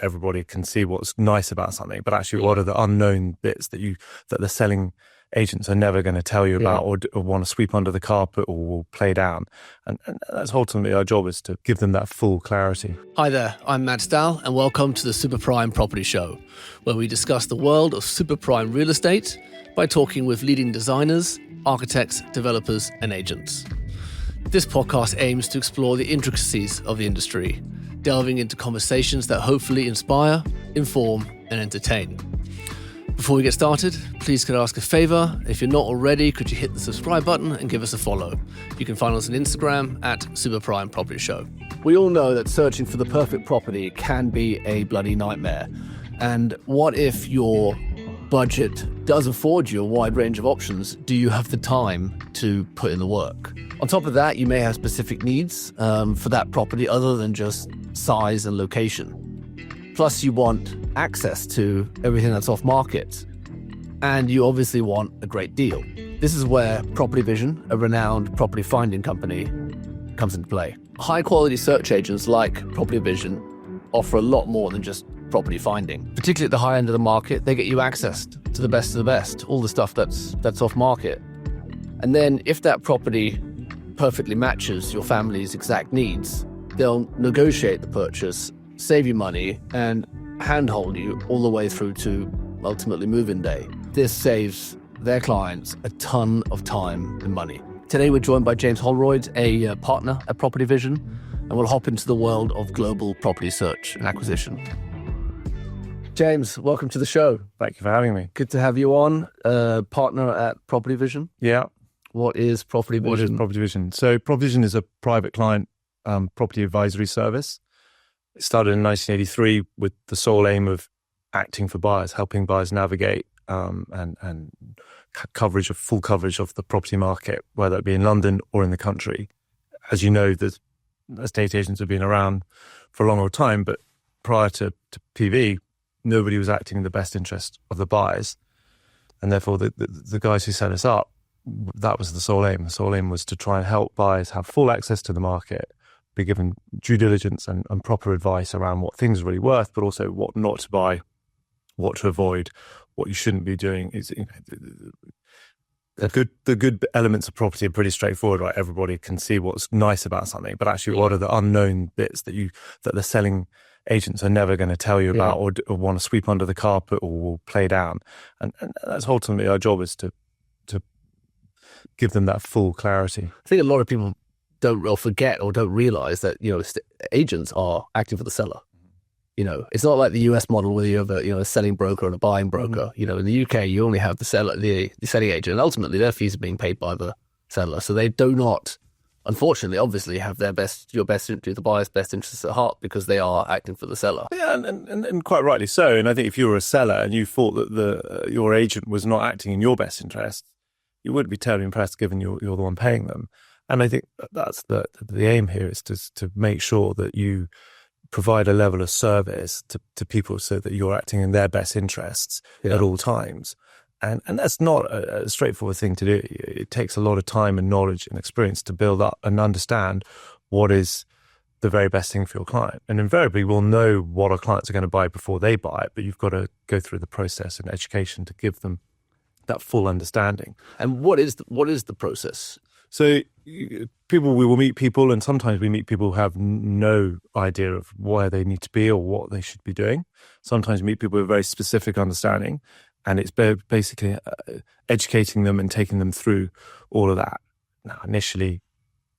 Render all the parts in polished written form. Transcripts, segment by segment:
everybody can see what's nice about something, but actually what are the unknown bits that the selling agents are never going to tell you about or want to sweep under the carpet or will play down. And that's ultimately our job, is to give them that full clarity. Hi there, I'm Mads Dal and welcome to the Super Prime Property Show, where we discuss the world of super prime real estate by talking with leading designers, architects, developers and agents. This podcast aims to explore the intricacies of the industry, delving into conversations that hopefully inspire, inform and entertain. Before we get started, please could I ask a favour? If you're not already, could you hit the subscribe button and give us a follow? You can find us on Instagram at Super Prime Property Show. We all know that searching for the perfect property can be a bloody nightmare. And what if your budget does afford you a wide range of options? Do you have the time to put in the work? On top of that, you may have specific needs for that property other than just size and location. Plus, you want access to everything that's off market. And you obviously want a great deal. This is where PropertyVision, a renowned property finding company, comes into play. High quality search agents like PropertyVision offer a lot more than just property finding. Particularly at the high end of the market, they get you access to the best of the best, all the stuff that's off market. And then if that property perfectly matches your family's exact needs, they'll negotiate the purchase, save you money, and handhold you all the way through to ultimately move-in day. This saves their clients a ton of time and money. Today we're joined by James Holroyd, a partner at PropertyVision, and we'll hop into the world of global property search and acquisition. James, welcome to the show. Thank you for having me. Good to have you on, partner at PropertyVision. Yeah. What is PropertyVision? What is PropertyVision? So PropertyVision is a private client property advisory service. It started in 1983 with the sole aim of acting for buyers, helping buyers navigate and full coverage of the property market, whether it be in London or in the country. As you know, the estate agents have been around for a long time, but prior to PV, nobody was acting in the best interest of the buyers. And therefore, the guys who set us up, that was the sole aim. The sole aim was to try and help buyers have full access to the market, be given due diligence and proper advice around what things are really worth, but also what not to buy, what to avoid, what you shouldn't be doing. The good elements of property are pretty straightforward, right? Everybody can see what's nice about something, but actually what are the unknown bits that the selling agents are never going to tell you about or want to sweep under the carpet or will play down. And that's ultimately our job, is to give them that full clarity. I think a lot of people don't forget or don't realize that, agents are acting for the seller. It's not like the US model where you have a selling broker and a buying broker. In the UK, you only have the seller, the selling agent, and ultimately their fees are being paid by the seller. So they do not, unfortunately, obviously have the buyer's best interests at heart, because they are acting for the seller. Yeah, and quite rightly so. And I think if you were a seller and you thought that your agent was not acting in your best interest, you wouldn't be terribly impressed, given you're the one paying them. And I think that's the aim here, is to make sure that you provide a level of service to people so that you're acting in their best interests at all times. And that's not a straightforward thing to do. It takes a lot of time and knowledge and experience to build up and understand what is the very best thing for your client. And invariably, we'll know what our clients are going to buy before they buy it, but you've got to go through the process and education to give them that full understanding. And what is the process? So we will meet people, and sometimes we meet people who have no idea of where they need to be or what they should be doing. Sometimes we meet people with a very specific understanding, and it's basically educating them and taking them through all of that. Now, initially,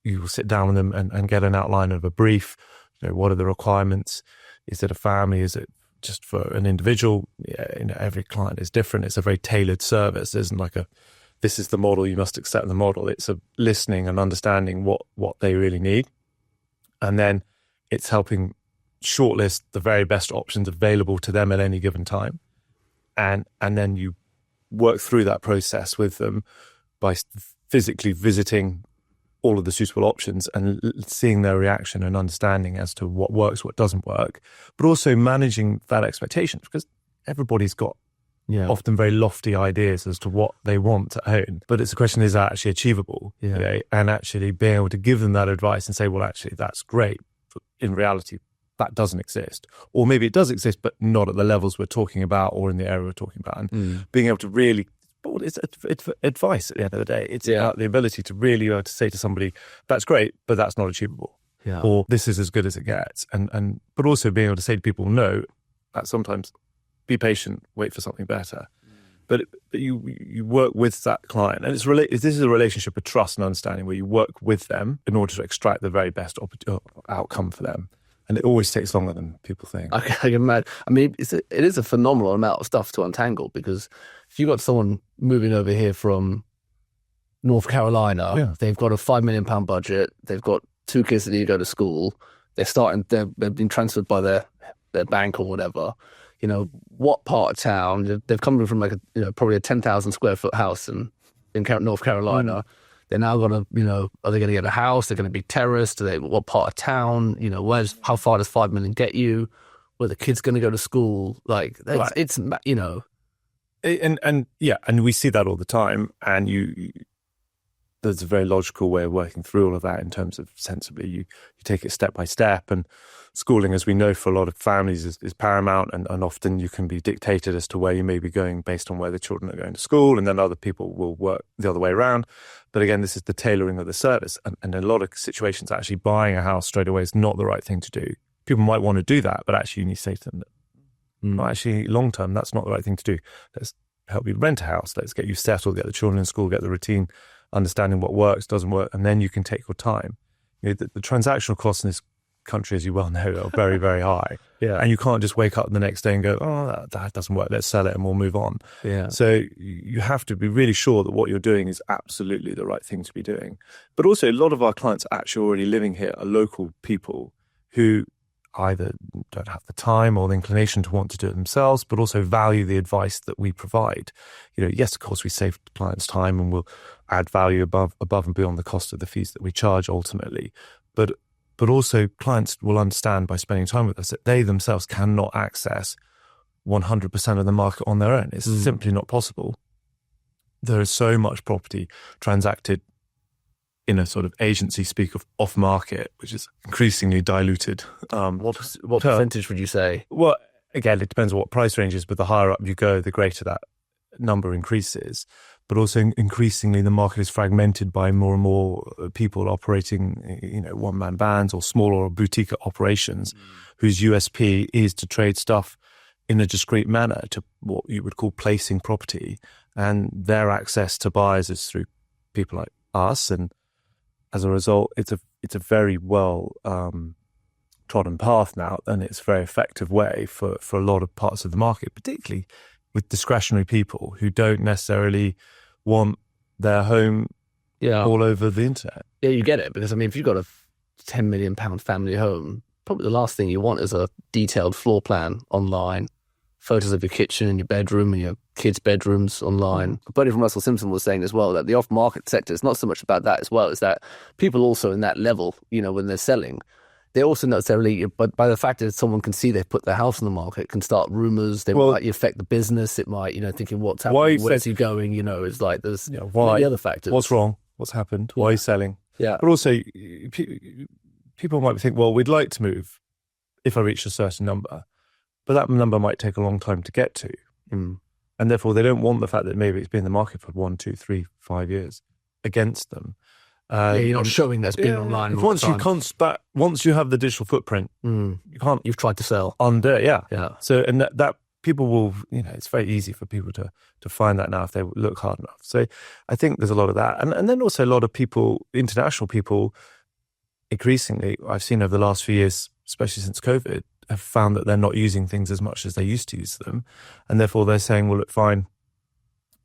you will sit down with them and get an outline of a brief. What are the requirements? Is it a family? Is it just for an individual? Every client is different. It's a very tailored service. There isn't like this is the model, you must accept the model. It's a listening and understanding what they really need. And then it's helping shortlist the very best options available to them at any given time. And then you work through that process with them by physically visiting all of the suitable options and seeing their reaction and understanding as to what works, what doesn't work, but also managing that expectation, because everybody's got often very lofty ideas as to what they want to own. But it's a question, is that actually achievable? And actually being able to give them that advice and say, well, actually, that's great. But in reality, that doesn't exist. Or maybe it does exist, but not at the levels we're talking about or in the area we're talking about. And being able to really, it's advice at the end of the day. It's about the ability to really be able to say to somebody, that's great, but that's not achievable. Yeah. Or this is as good as it gets. But also being able to say to people, no, that sometimes be patient, wait for something better. But you work with that client, and this is a relationship of trust and understanding where you work with them in order to extract the very best outcome for them. And it always takes longer than people think. I can imagine. I mean, it is a phenomenal amount of stuff to untangle, because if you've got someone moving over here from North Carolina, they've got a £5 million budget, they've got 2 kids that need to go to school, they've been transferred by their bank or whatever. You know, what part of town? They've come from like probably a 10,000 square foot house in North Carolina. They're now going to, are they going to get a house? They're going to be terraced. What part of town? How far does 5 million get you? Where the kid's going to go to school? Like, it's. And we see that all the time. And there's a very logical way of working through all of that in terms of sensibly. You take it step by step, and schooling, as we know, for a lot of families is paramount, and often you can be dictated as to where you may be going based on where the children are going to school, and then other people will work the other way around. But again, this is the tailoring of the service, and in a lot of situations, actually buying a house straight away is not the right thing to do. People might want to do that, but actually you need to say to them that actually long term, that's not the right thing to do. Let's help you rent a house, let's get you settled, get the children in school, get the routine, understanding what works, doesn't work, and then you can take your time. The transactional costs in this country, as you well know, are very, very high. And you can't just wake up the next day and go, oh, that doesn't work, let's sell it and we'll move on. So you have to be really sure that what you're doing is absolutely the right thing to be doing. But also, a lot of our clients are actually already living here are local people who either don't have the time or the inclination to want to do it themselves, but also value the advice that we provide. Yes, of course, we save clients time and we'll add value above and beyond the cost of the fees that we charge ultimately. But also clients will understand by spending time with us that they themselves cannot access 100% of the market on their own. It's simply not possible. There is so much property transacted in a sort of agency speak of off market, which is increasingly diluted. What percentage would you say? Well, again, it depends on what price range is, but the higher up you go, the greater that number increases. But also increasingly the market is fragmented by more and more people operating, one-man bands or smaller or boutique operations whose USP is to trade stuff in a discrete manner to what you would call placing property. And their access to buyers is through people like us. And as a result, it's a very well trodden path now, and it's a very effective way for a lot of parts of the market, particularly with discretionary people who don't necessarily want their home all over the internet. Yeah, you get it. Because, if you've got a £10 million family home, probably the last thing you want is a detailed floor plan online, photos of your kitchen and your bedroom and your kids' bedrooms online. Buddy from Russell Simpson was saying as well that the off-market sector is not so much about that as well, is that people also in that level, when they're selling, they also not necessarily, but by the fact that someone can see they've put their house on the market, can start rumours, they might affect the business, it might, thinking what's happening, where's he going, it's like there's why, the other factors. What's wrong? What's happened? Why are you selling? Yeah. But also, people might think, well, we'd like to move if I reach a certain number, but that number might take a long time to get to. And therefore they don't want the fact that maybe it's been in the market for 1, 2, 3, 5 years against them. You're not showing that's been online. Once you have the digital footprint, you can't. You've tried to sell. Undo it, yeah. So, and that people will, it's very easy for people to find that now if they look hard enough. So, I think there's a lot of that, and then also a lot of people, international people, increasingly I've seen over the last few years, especially since COVID, have found that they're not using things as much as they used to use them, and therefore they're saying, well, look, fine.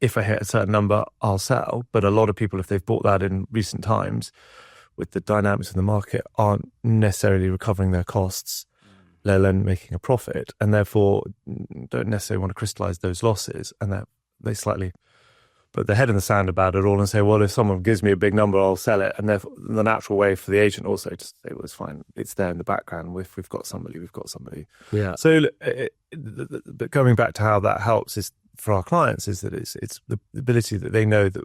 If I hit a certain number, I'll sell. But a lot of people, if they've bought that in recent times, with the dynamics of the market, aren't necessarily recovering their costs, let alone making a profit, and therefore don't necessarily want to crystallize those losses. And they slightly put their head in the sand about it all and say, well, if someone gives me a big number, I'll sell it. And therefore, the natural way for the agent also to say, well, it's fine. It's there in the background. If we've got somebody, we've got somebody. Yeah. So, but going back to how that helps is, for our clients, is that it's the ability that they know that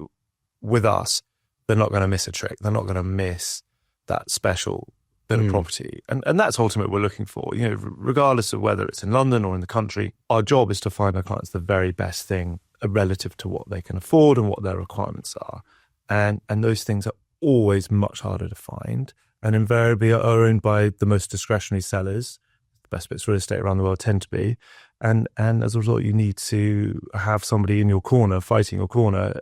with us, they're not going to miss a trick. They're not going to miss that special better property. And that's ultimately what we're looking for. Regardless of whether it's in London or in the country, our job is to find our clients the very best thing relative to what they can afford and what their requirements are. And those things are always much harder to find and invariably are owned by the most discretionary sellers. The best bits of real estate around the world tend to be. And as a result, you need to have somebody in your corner, fighting your corner,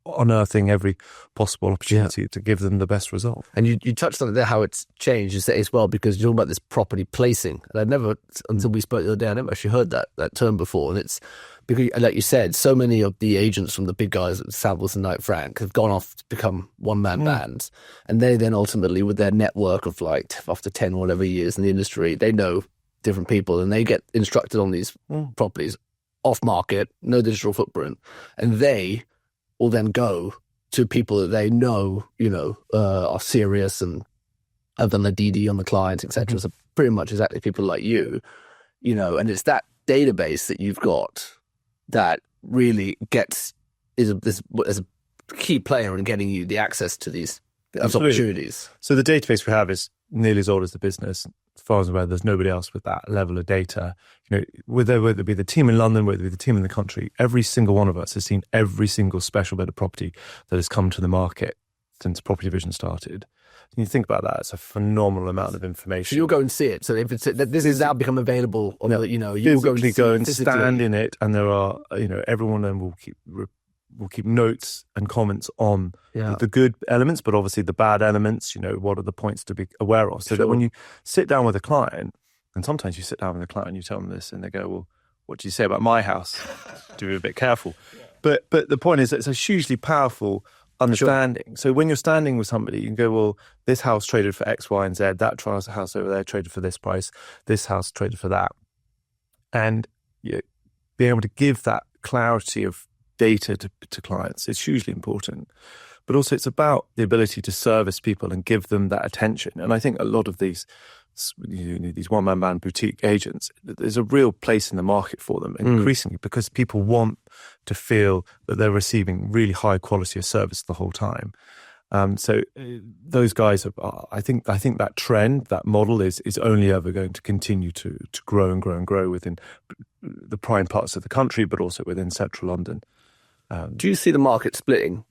unearthing every possible opportunity to give them the best result. And you touched on it there, how it's changed as well, because you're talking about this property placing. And I'd never, until we spoke the other day, I never actually heard that term before. And it's because, like you said, so many of the agents from the big guys at Savills and Knight Frank have gone off to become one-man bands. And they then ultimately, with their network of like after 10 or whatever years in the industry, they know different people and they get instructed on these properties off market, no digital footprint. And they will then go to people that they know, are serious and have done the DD on the clients, etc. So pretty much exactly people like you, and it's that database that you've got that really is a key player in getting you the access to these opportunities. So the database we have is nearly as old as the business. As far as I'm aware, there's nobody else with that level of data. Whether it be the team in London, whether it be the team in the country, every single one of us has seen every single special bit of property that has come to the market since PropertyVision started. And you think about that, it's a phenomenal amount of information. So you'll go and see it. So if this is now become available, you'll go and stand in it, and there are, everyone then will keep notes and comments on the good elements, but obviously the bad elements, what are the points to be aware of. So that when you sit down with a client, and sometimes you sit down with a client and you tell them this and they go, well, what do you say about my house? Do be a bit careful. But the point is that it's a hugely powerful understanding. So when you're standing with somebody, you can go, well, this house traded for X, Y, and Z. That house over there traded for this price. This house traded for that. And being able to give that clarity of data to clients is hugely important. But also it's about the ability to service people and give them that attention. And I think a lot of these one-man band boutique agents, there's a real place in the market for them increasingly because people want to feel that they're receiving really high quality of service the whole time. So those guys, I think that trend, that model is only ever going to continue to grow and grow and grow within the prime parts of the country, but also within central London. Do you see the market splitting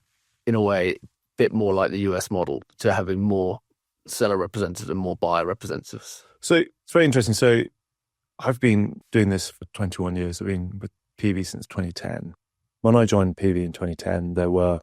in a way, a bit more like the US model, to having more seller representatives and more buyer representatives? So it's very interesting. So I've been doing this for 21 years. I've been with PV since 2010. When I joined PV in 2010, there were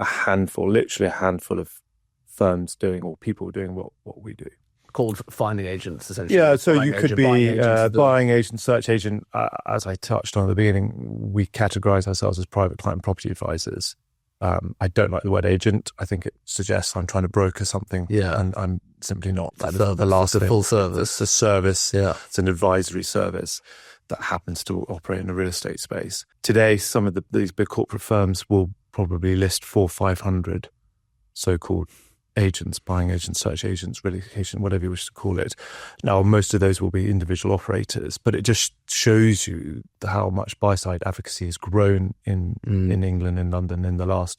literally a handful of firms doing, or people doing what we do. Called finding agents, essentially. Yeah, so you could be buying agent, search agent. As I touched on at the beginning, we categorize ourselves as private client property advisors. I don't like the word agent. I think it suggests I'm trying to broker something, and I'm simply not. That's the last of full service. It's a service. Yeah, it's an advisory service that happens to operate in the real estate space. Today, some of these big corporate firms will probably list 400 or 500 so-called agents, buying agents, search agents, relocation, whatever you wish to call it. Now, most of those will be individual operators, but it just shows you how much buy-side advocacy has grown in England and London in the last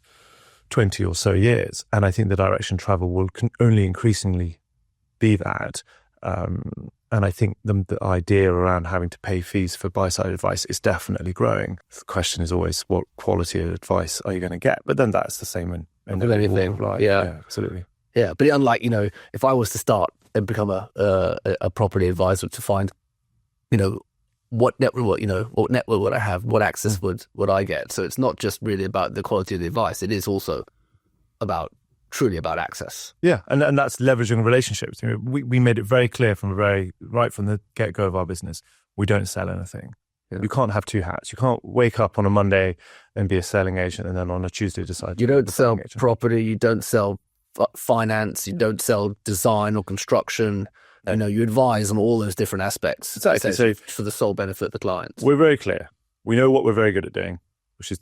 20 or so years. And I think the direction travel will only increasingly be that. And I think the idea around having to pay fees for buy-side advice is definitely growing. The question is always, what quality of advice are you going to get? But then that's the same in anything. Yeah, absolutely. Yeah, but unlike, if I was to start and become a property advisor to find, what network would I have, what access would I get? So it's not just really about the quality of the advice. It is also truly about access. Yeah, and that's leveraging relationships. We made it very clear right from the get-go of our business, we don't sell anything. Yeah. You can't have two hats. You can't wake up on a Monday and be a selling agent and then on a Tuesday decide you don't sell property, you don't sell finance, you don't sell design or construction. You advise on all those different aspects. Exactly. So for the sole benefit of the client. We're very clear. We know what we're very good at doing, which is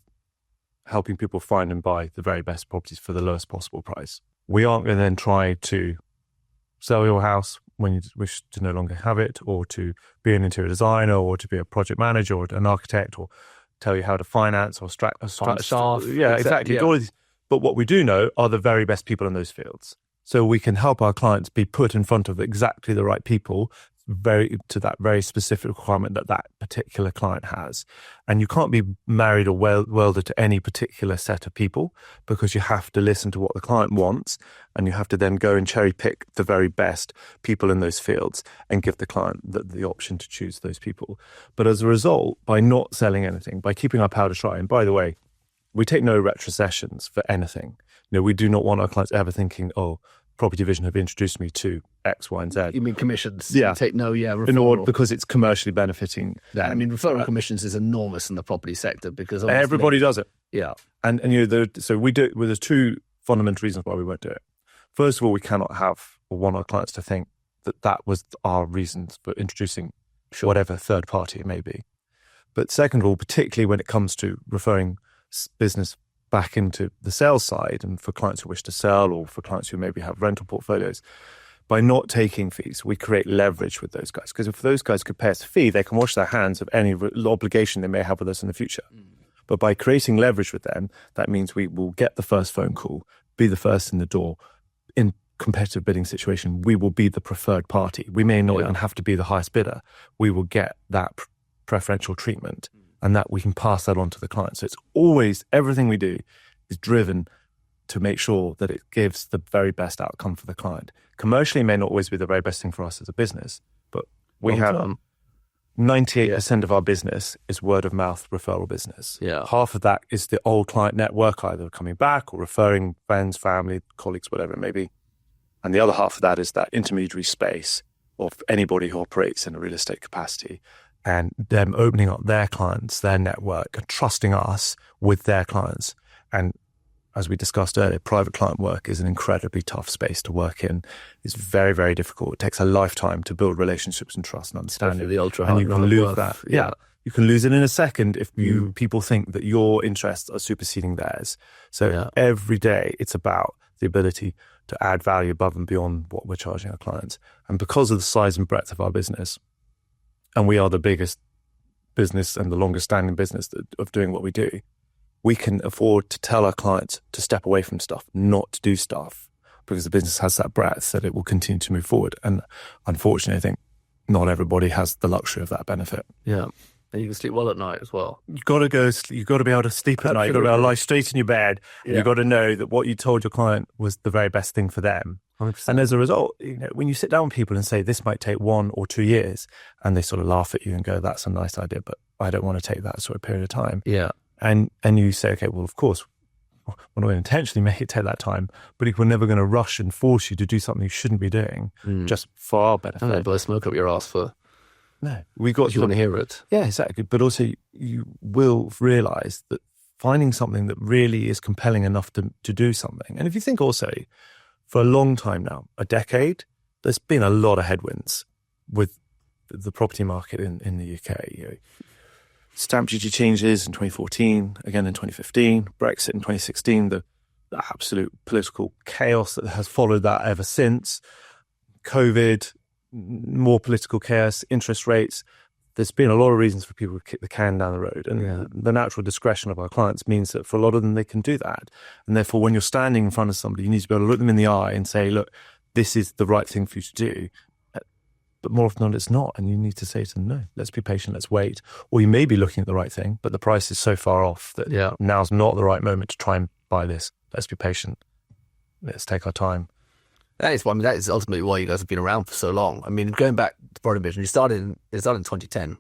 helping people find and buy the very best properties for the lowest possible price. We aren't going to then try to sell your house when you wish to no longer have it, or to be an interior designer, or to be a project manager, or an architect, or tell you how to finance or find staff. Yeah, exactly. Yeah. All of these. But what we do know are the very best people in those fields. So we can help our clients be put in front of exactly the right people to that very specific requirement that particular client has. And you can't be married or welded to any particular set of people, because you have to listen to what the client wants, and you have to then go and cherry pick the very best people in those fields and give the client the option to choose those people. But as a result, by not selling anything, by keeping our powder dry, and by the way, we take no retrocessions for anything. We do not want our clients ever thinking, oh, PropertyVision have introduced me to X, Y, and Z. You mean commissions? Yeah. Referral. In order, because it's commercially benefiting them. I mean, referral commissions is enormous in the property sector because everybody does it. Yeah. And so we do. Well, there's two fundamental reasons why we won't do it. First of all, we cannot have or want our clients to think that was our reasons for introducing whatever third party it may be. But second of all, particularly when it comes to referring business back into the sales side, and for clients who wish to sell, or for clients who maybe have rental portfolios, by not taking fees, we create leverage with those guys. Because if those guys could pay us a fee, they can wash their hands of any obligation they may have with us in the future. But by creating leverage with them, that means we will get the first phone call, be the first in the door. In competitive bidding situation, we will be the preferred party. We may not even have to be the highest bidder. We will get that preferential treatment, and that we can pass that on to the client. So it's always, everything we do is driven to make sure that it gives the very best outcome for the client. Commercially, it may not always be the very best thing for us as a business, but we have 98% of our business is word of mouth referral business. Yeah. Half of that is the old client network, either coming back or referring friends, family, colleagues, whatever it may be. And the other half of that is that intermediary space of anybody who operates in a real estate capacity, and them opening up their clients, their network, and trusting us with their clients. And as we discussed earlier, private client work is an incredibly tough space to work in. It's very, very difficult. It takes a lifetime to build relationships and trust and understanding. The ultra and hard you can lose work. that. Yeah. You can lose it in a second if people think that your interests are superseding theirs. So every day it's about the ability to add value above and beyond what we're charging our clients. And because of the size and breadth of our business, and we are the biggest business and the longest standing business of doing what we do, we can afford to tell our clients to step away from stuff, not to do stuff, because the business has that breadth that it will continue to move forward. And unfortunately, I think not everybody has the luxury of that benefit. Yeah. And you can sleep well at night as well. You've got to be able to sleep at night. You've got to be able to lie straight in your bed. Yeah. You've got to know that what you told your client was the very best thing for them. 100%. And as a result, when you sit down with people and say, this might take 1 or 2 years, and they sort of laugh at you and go, that's a nice idea, but I don't want to take that sort of period of time. Yeah. And you say, okay, well, of course, we're not going to intentionally make it take that time, but we're never going to rush and force you to do something you shouldn't be doing just for our benefit. And they blow smoke up your ass for... No, we got. You want to hear it. Yeah, exactly. But also, you will realise that finding something that really is compelling enough to do something. And if you think also, for a long time now, a decade, there's been a lot of headwinds with the property market in the UK. Stamp duty changes in 2014, again in 2015, Brexit in 2016, the absolute political chaos that has followed that ever since, COVID, more political chaos, interest rates. There's been a lot of reasons for people to kick the can down the road. And the natural discretion of our clients means that for a lot of them, they can do that. And therefore, when you're standing in front of somebody, you need to be able to look them in the eye and say, look, this is the right thing for you to do. But more often than not, it's not. And you need to say to them, no, let's be patient, let's wait. Or you may be looking at the right thing, but the price is so far off that now's not the right moment to try and buy this. Let's be patient. Let's take our time. That is ultimately why you guys have been around for so long. I mean, going back to PropertyVision, it started in 2010.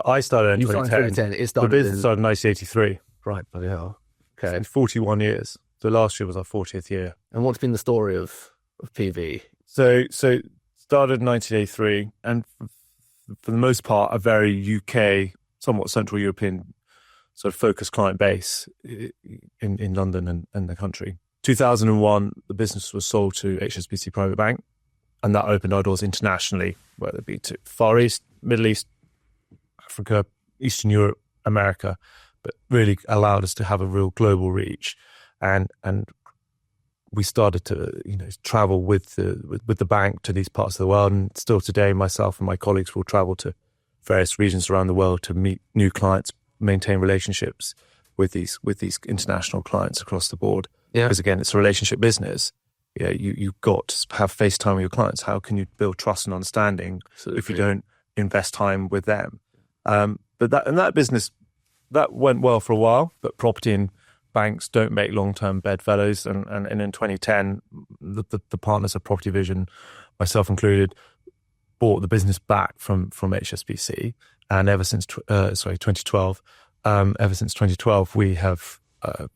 I started in 2010. The business started in 1983. Right, but yeah. Okay. In 41 years. So last year was our 40th year. And what's been the story of PV? So started in 1983, and for the most part, a very UK, somewhat Central European sort of focused client base in London and the country. 2001, the business was sold to HSBC Private Bank, and that opened our doors internationally, whether it be to Far East, Middle East, Africa, Eastern Europe, America, but really allowed us to have a real global reach. And we started to travel with the bank to these parts of the world, and still today, myself and my colleagues will travel to various regions around the world to meet new clients, maintain relationships with these international clients across the board. Yeah. Because again, it's a relationship business. Yeah, you've got to have FaceTime with your clients. How can you build trust and understanding if you don't invest time with them? But that business, that went well for a while, but property and banks don't make long-term bedfellows. And in 2010, the partners of PropertyVision, myself included, bought the business back from HSBC. And ever since 2012, we have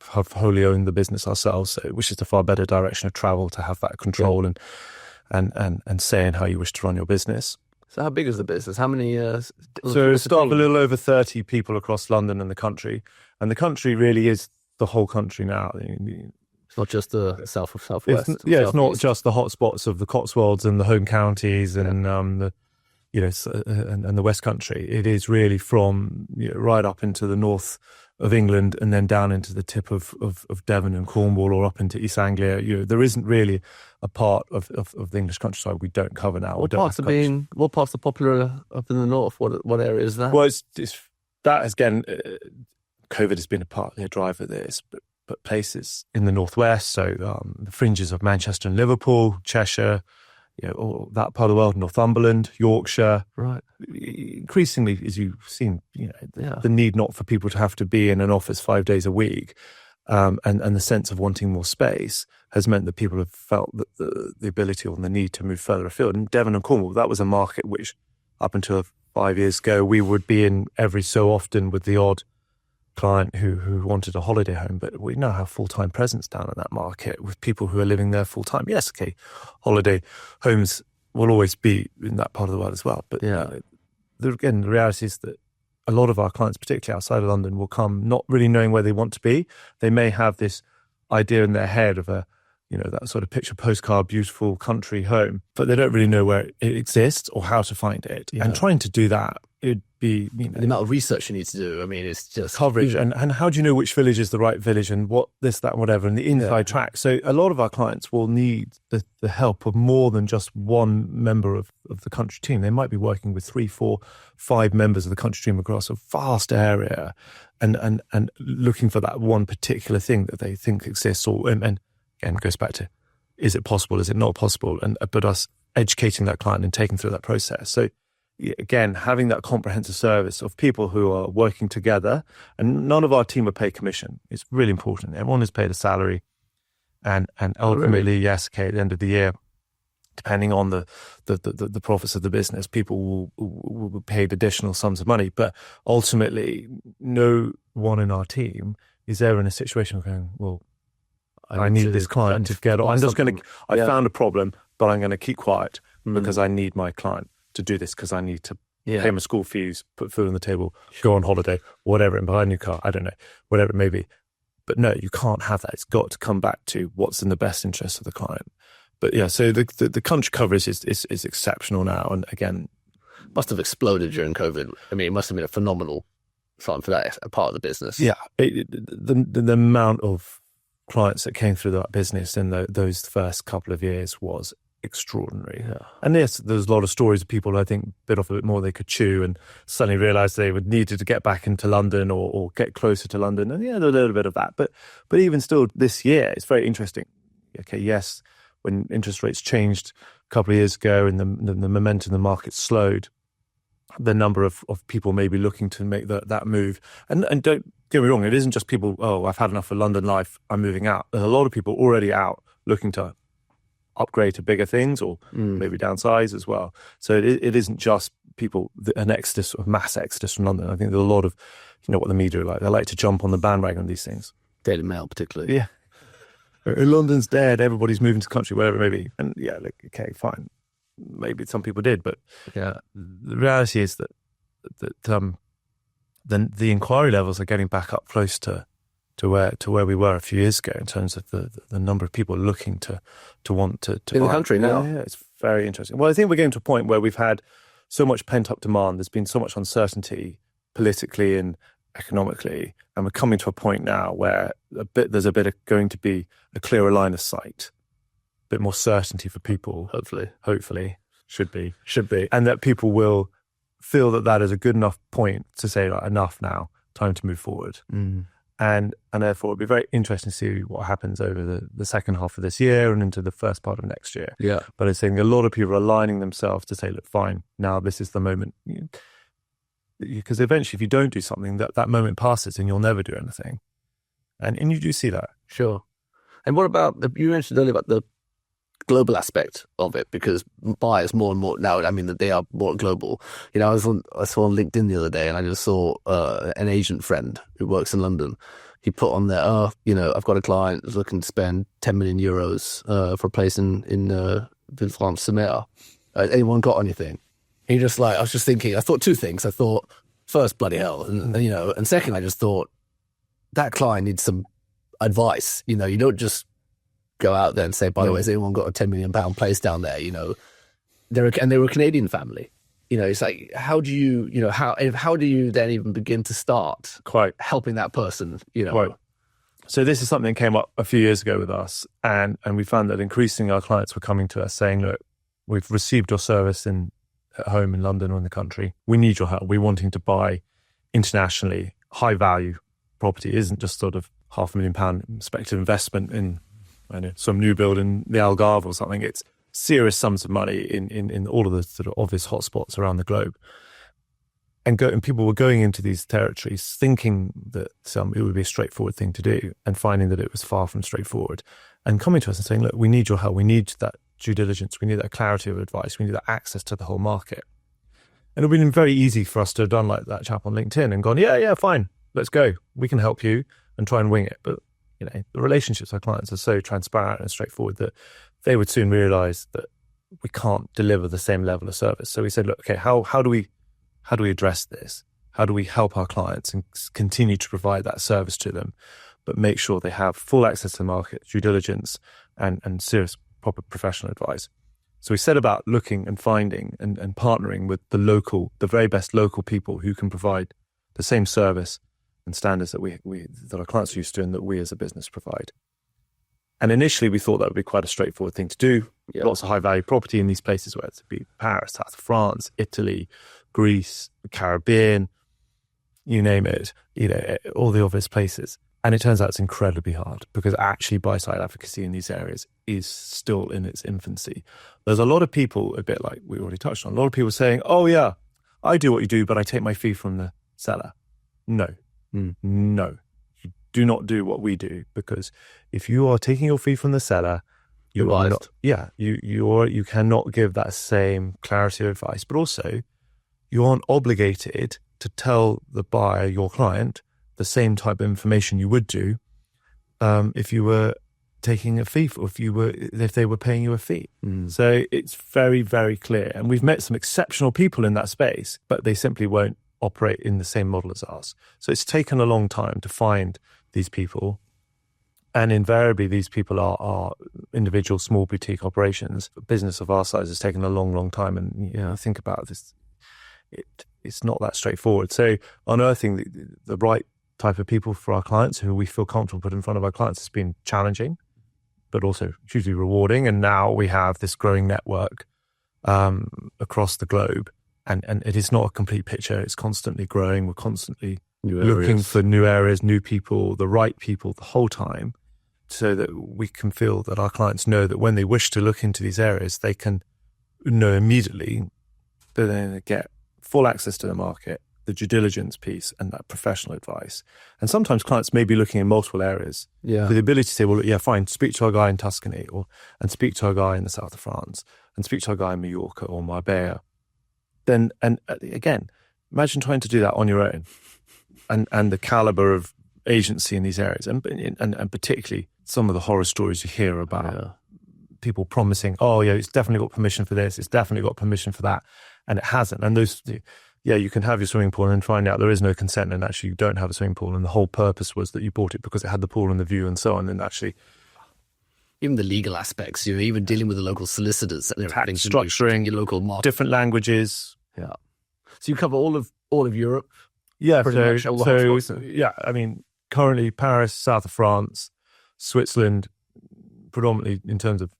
wholly owned the business ourselves, which is a far better direction of travel to have that control and say in how you wish to run your business. So how big is the business? How many? So it's a little over 30 people across London and the country. And the country really is the whole country now. It's not just the southwest. It's not just the hotspots of the Cotswolds and the home counties and and the West Country. It is really from right up into the north of England and then down into the tip of Devon and Cornwall or up into East Anglia. There isn't really a part of the English countryside we don't cover now. What parts are popular up in the north? What area is that? Well, it's that again, COVID has been a driver of this, but places in the northwest, so the fringes of Manchester and Liverpool, Cheshire, all that part of the world, Northumberland, Yorkshire. Right. Increasingly, as you've seen, the need not for people to have to be in an office 5 days a week, and the sense of wanting more space has meant that people have felt that the ability or the need to move further afield. And Devon and Cornwall, that was a market which, up until 5 years ago, we would be in every so often with the odd client who wanted a holiday home, but we now have full-time presence down in that market with people who are living there full-time. Yes, okay, holiday homes will always be in that part of the world as well. But again, the reality is that a lot of our clients, particularly outside of London, will come not really knowing where they want to be. They may have this idea in their head of that sort of picture postcard, beautiful country home, but they don't really know where it exists or how to find it. Yeah. And trying to do that, it'd be, the amount of research you need to do. I mean, it's just coverage. And how do you know which village is the right village and what this, that, and whatever, and the inside track. So a lot of our clients will need the help of more than just one member of the country team. They might be working with 3, 4, 5 members of the country team across a vast area and looking for that one particular thing that they think exists. And again, goes back to, is it possible? Is it not possible? But us educating that client and taking through that process. So again, having that comprehensive service of people who are working together, and none of our team are paid commission. It's really important. Everyone is paid a salary, and ultimately, yes, okay, at the end of the year, depending on the profits of the business, people will be paid additional sums of money. But ultimately, no one in our team is ever in a situation of going, well, I need this client to get on. I found a problem, but I'm going to keep quiet because I need my client to do this because I need to pay my school fees, put food on the table, go on holiday, whatever, and buy a new car. I don't know, whatever it may be. But no, you can't have that. It's got to come back to what's in the best interest of the client. But yeah, so the country coverage is exceptional now. And again, must have exploded during COVID. I mean, it must have been a phenomenal time for that part of the business. Yeah, the amount of clients that came through that business in those first couple of years was extraordinary. Yeah. And yes, there's a lot of stories of people who I think bit off a bit more they could chew and suddenly realised they would needed to get back into London or get closer to London. And yeah, there's a little bit of that. But even still this year, it's very interesting. Okay, yes, when interest rates changed a couple of years ago and the momentum in the market slowed, the number of people maybe looking to make that move. And don't get me wrong, it isn't just people, I've had enough of London life, I'm moving out. There's a lot of people already out looking to upgrade to bigger things or maybe downsize as well. So it isn't just people, an exodus, a mass exodus from London. I think there's a lot of, what the media are like. They like to jump on the bandwagon of these things. Daily Mail particularly. Yeah. London's dead, everybody's moving to the country, whatever it may be. And yeah, okay, fine. Maybe some people did, but yeah, the reality is that the inquiry levels are getting back up close to where we were a few years ago in terms of the number of people looking to want to in buy. The country now. Yeah, it's very interesting. Well, I think we're getting to a point where we've had so much pent up demand. There's been so much uncertainty politically and economically, and we're coming to a point now where there's going to be a clearer line of sight, a bit more certainty for people. Hopefully, should be, and that people will feel that is a good enough point to say, enough now, time to move forward. And therefore, it'll be very interesting to see what happens over the second half of this year and into the first part of next year. Yeah. But I think a lot of people are aligning themselves to say, look, fine, now this is the moment. Because eventually, if you don't do something, that moment passes and you'll never do anything. And you do see that. Sure. And what about, you mentioned earlier about the global aspect of it, because buyers more and more now, I mean, they are more global. You know, I saw on LinkedIn the other day, and I just saw an agent friend who works in London. He put on there, I've got a client who's looking to spend 10 million euros for a place in Villefranche-sur-Mer. Anyone got anything? He just I was just thinking, I thought two things. I thought, first, bloody hell. And second, I just thought, that client needs some advice. You don't just go out there and say, by the way, has anyone got a £10 million place down there? They were a Canadian family. It's like, how do you, how do you then even begin to start helping that person, Quite. So this is something that came up a few years ago with us, and we found that increasingly our clients were coming to us saying, look, we've received your service at home in London or in the country. We need your help. We're wanting to buy internationally high value property. It isn't just sort of £500,000 speculative investment in some new build in the Algarve or something. It's serious sums of money in all of the sort of obvious hotspots around the globe. And people were going into these territories thinking that it would be a straightforward thing to do, and finding that it was far from straightforward, and coming to us and saying, look, we need your help. We need that due diligence. We need that clarity of advice. We need that access to the whole market. And it would have been very easy for us to have done like that chap on LinkedIn and gone, yeah, fine, let's go. We can help you, and try and wing it. But the relationships with our clients are so transparent and straightforward that they would soon realize that we can't deliver the same level of service. So we said, look, okay, how do we address this? How do we help our clients and continue to provide that service to them, but make sure they have full access to the market, due diligence, and serious, proper professional advice? So we set about looking and finding and partnering with the very best local people who can provide the same service and standards that our clients are used to and that we as a business provide. And initially we thought that would be quite a straightforward thing to do. Yeah. Lots of high value property in these places, whether it be Paris, south of France, Italy, Greece, the Caribbean, you name it, all the obvious places. And it turns out it's incredibly hard, because actually buy-side advocacy in these areas is still in its infancy. There's a lot of people, a bit like we already touched on, a lot of people saying, oh yeah, I do what you do, but I take my fee from the seller. No, no, you do not do what we do, because if you are taking your fee from the seller, you cannot give that same clarity of advice, but also you aren't obligated to tell the buyer, your client, the same type of information you would do if you were taking a fee, or if they were paying you a fee. So it's very, very clear. And we've met some exceptional people in that space, but they simply won't operate in the same model as us. So it's taken a long time to find these people. And invariably, these people are individual, small boutique operations. A business of our size has taken a long, long time. And, think about this, it's not that straightforward. So unearthing the right type of people for our clients who we feel comfortable put in front of our clients has been challenging, but also hugely rewarding. And now we have this growing network across the globe. And it is not a complete picture. It's constantly growing. We're constantly looking for new areas, new people, the right people the whole time, so that we can feel that our clients know that when they wish to look into these areas, they can know immediately that they're going to get full access to the market, the due diligence piece, and that professional advice. And sometimes clients may be looking in multiple areas with the ability to say, well, yeah, fine, speak to our guy in Tuscany, and speak to our guy in the south of France, and speak to our guy in Mallorca or Marbella. Then, and again, imagine trying to do that on your own, and the caliber of agency in these areas, and particularly some of the horror stories you hear about people promising, oh yeah, it's definitely got permission for this, it's definitely got permission for that, and it hasn't. And those, you can have your swimming pool and find out there is no consent, and actually you don't have a swimming pool, and the whole purpose was that you bought it because it had the pool and the view and so on, and actually even the legal aspects, even dealing with the local solicitors, tax structuring, your local market, different languages. Yeah. So you cover all of Europe. Yeah. So I mean, currently Paris, south of France, Switzerland, predominantly in terms of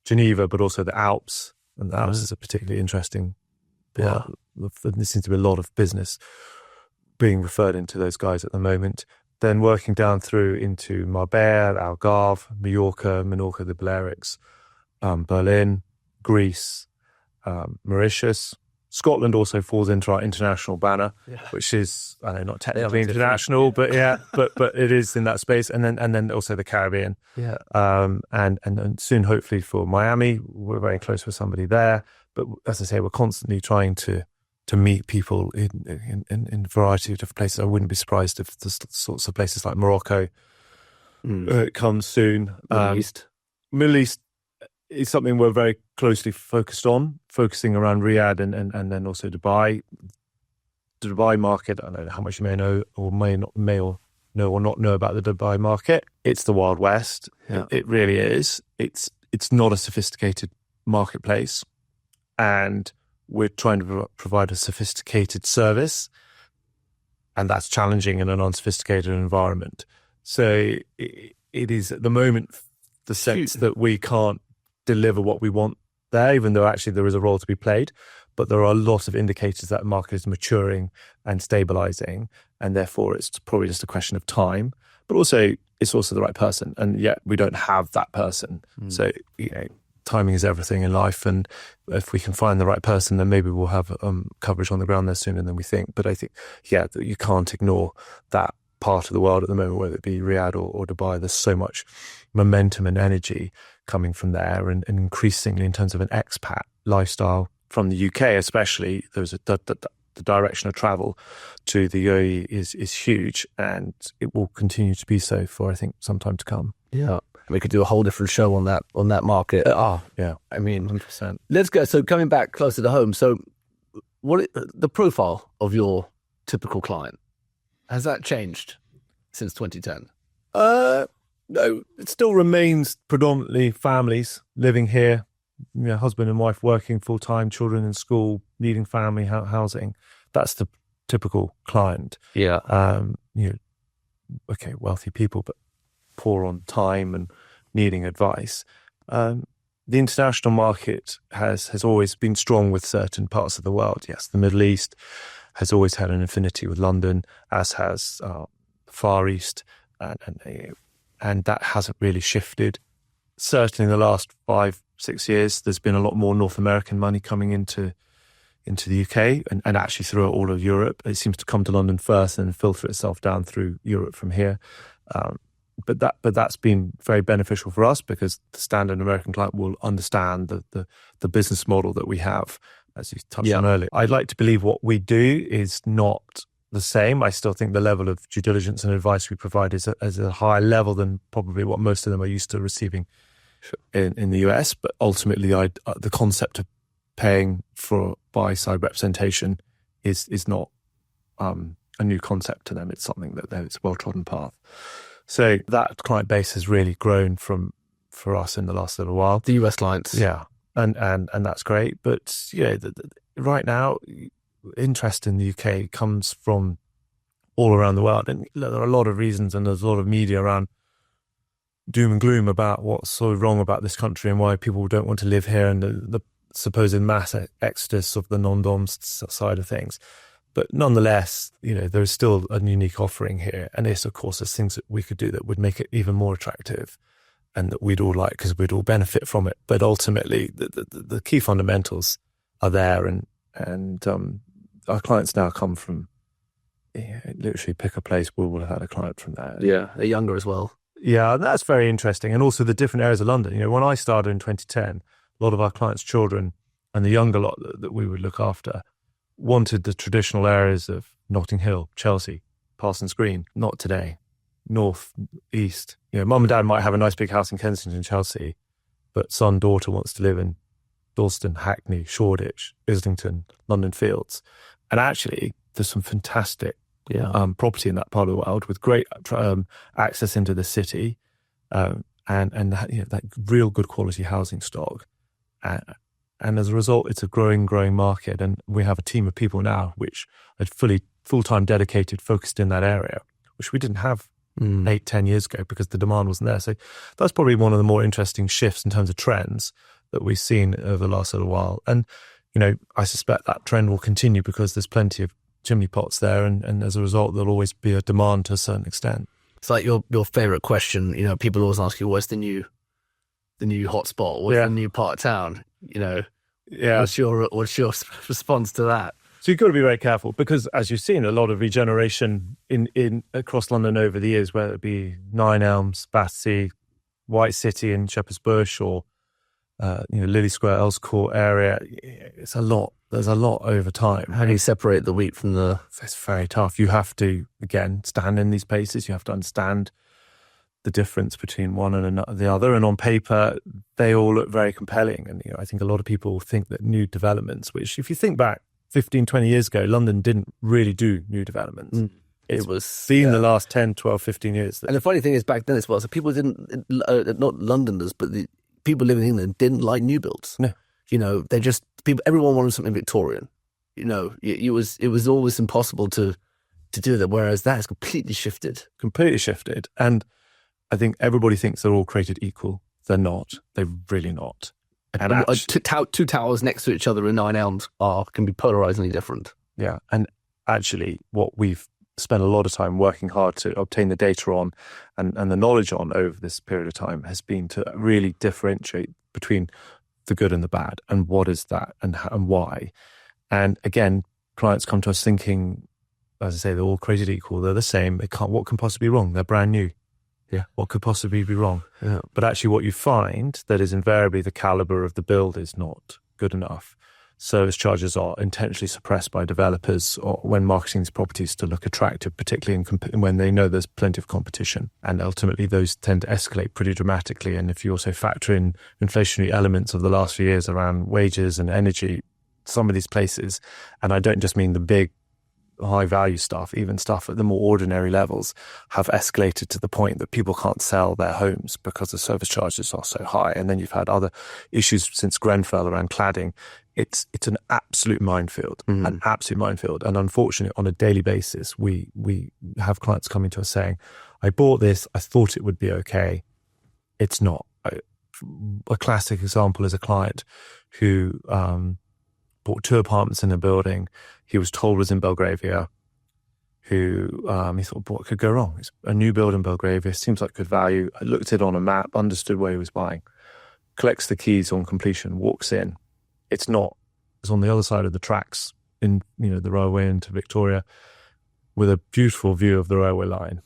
Geneva, but also the Alps. And the Alps is a particularly interesting part. There seems to be a lot of business being referred into those guys at the moment. then working down through into Marbella, Algarve, Menorca, the Balearics, Berlin, Greece, Mauritius. Scotland also falls into our international banner, which is, I know, not technically international, but but it is in that space. And then also the Caribbean. Yeah. And soon, hopefully, for Miami, we're very close with somebody there. But as I say, we're constantly trying to meet people in a variety of different places. I wouldn't be surprised if the sorts of places like Morocco come soon. Middle East is something we're very closely focusing around Riyadh and then also Dubai. The Dubai market, I don't know how much you may know or not know about the Dubai market. It's the Wild West. Yeah. It really is. It's not a sophisticated marketplace, and we're trying to provide a sophisticated service, and that's challenging in an unsophisticated environment. So it is at the moment the sense that we can't deliver what we want there, even though actually there is a role to be played. But there are a lot of indicators that the market is maturing and stabilizing, and therefore it's probably just a question of time. But also, it's also the right person, and yet we don't have that person. So, timing is everything in life, and if we can find the right person, then maybe we'll have coverage on the ground there sooner than we think. But I think, you can't ignore that part of the world at the moment, whether it be Riyadh or Dubai. There's so much momentum and energy coming from there, and increasingly in terms of an expat lifestyle from the UK especially, there's the direction of travel to the UAE is huge, and it will continue to be so for, I think, some time to come. Yeah. We could do a whole different show on that market. Yeah. I mean, 100%. Let's go. So coming back closer to home. So what the profile of your typical client, has that changed since 2010? No, it still remains predominantly families living here, husband and wife working full-time, children in school, needing family housing. That's the typical client. Yeah. Wealthy people, but poor on time and needing advice. The international market has always been strong with certain parts of the world. Yes, the Middle East has always had an affinity with London, as has Far East, and that hasn't really shifted. Certainly in the last 5-6 years, there's been a lot more North American money coming into the UK and actually throughout all of Europe. It seems to come to London first and filter itself down through Europe from here. But that's been very beneficial for us, because the standard American client will understand the business model that we have, as you touched on earlier. I'd like to believe what we do is not the same. I still think the level of due diligence and advice we provide is at a higher level than probably what most of them are used to receiving in the US. But ultimately, the concept of paying for buy-side representation is not a new concept to them. It's something that it's a well-trodden path. So that client base has really grown for us in the last little while. The US clients. Yeah. And that's great. But right now, interest in the UK comes from all around the world. And there are a lot of reasons, and there's a lot of media around doom and gloom about what's so wrong about this country and why people don't want to live here, and the supposed mass exodus of the non-doms side of things. But nonetheless, there is still a unique offering here. And this, of course, there's things that we could do that would make it even more attractive and that we'd all like, because we'd all benefit from it. But ultimately, the key fundamentals are there. And our clients now come from, literally pick a place, we'll have had a client from there. Yeah, they're younger as well. Yeah, that's very interesting. And also the different areas of London. When I started in 2010, a lot of our clients' children and the younger lot that we would look after wanted the traditional areas of Notting Hill, Chelsea, Parsons Green. Not today. North, east. Mum and dad might have a nice big house in Kensington, Chelsea, but son, daughter wants to live in Dalston, Hackney, Shoreditch, Islington, London Fields. And actually, there's some fantastic property in that part of the world with great access into the city and that real good quality housing stock. And as a result, it's a growing market. And we have a team of people now which are full-time dedicated, focused in that area, which we didn't have 8-10 years ago because the demand wasn't there. So that's probably one of the more interesting shifts in terms of trends that we've seen over the last little while. And, I suspect that trend will continue because there's plenty of chimney pots there, and as a result, there'll always be a demand to a certain extent. It's like your favorite question. People always ask you, "What's the new hotspot? What's the new part of town?" What's your response to that? So you've got to be very careful because, as you've seen, a lot of regeneration in across London over the years, whether it be Nine Elms, Battersea, White City, and Shepherd's Bush, or Lily Square, Earls Court area. It's a lot. There's a lot over time. How do you separate the wheat from the? It's very tough. You have to again stand in these places. You have to understand the difference between one and the other. And on paper, they all look very compelling. And I think a lot of people think that new developments, which if you think back 15, 20 years ago, London didn't really do new developments. It was the last 10, 12, 15 years. And the funny thing is back then as well, so people didn't, not Londoners, but the people living in England didn't like new builds. No. Everyone wanted something Victorian. It was always impossible to do that, whereas that has completely shifted. And I think everybody thinks they're all created equal. They're not. They're really not. And two towers next to each other in Nine Elms can be polarizingly different. Yeah. And actually, what we've spent a lot of time working hard to obtain the data on and the knowledge on over this period of time has been to really differentiate between the good and the bad and what is that and why. And again, clients come to us thinking, as I say, they're all created equal. They're the same. What can possibly be wrong? They're brand new. Yeah. What could possibly be wrong? Yeah. But actually what you find that is invariably the caliber of the build is not good enough. Service charges are intentionally suppressed by developers or when marketing these properties to look attractive, particularly when they know there's plenty of competition. And ultimately those tend to escalate pretty dramatically. And if you also factor in inflationary elements of the last few years around wages and energy, some of these places, and I don't just mean the big high value stuff, even stuff at the more ordinary levels have escalated to the point that people can't sell their homes because the service charges are so high. And then you've had other issues since Grenfell around cladding. It's an absolute minefield, an absolute minefield. And unfortunately, on a daily basis, we have clients coming to us saying, I bought this, I thought it would be okay. It's not. A classic example is a client who bought 2 apartments in a building he was told was in Belgravia, who he thought, what could go wrong? It's a new build in Belgravia, seems like good value. I looked at it on a map, understood where he was buying, collects the keys on completion, walks in. It's not. It's on the other side of the tracks in the railway into Victoria with a beautiful view of the railway line.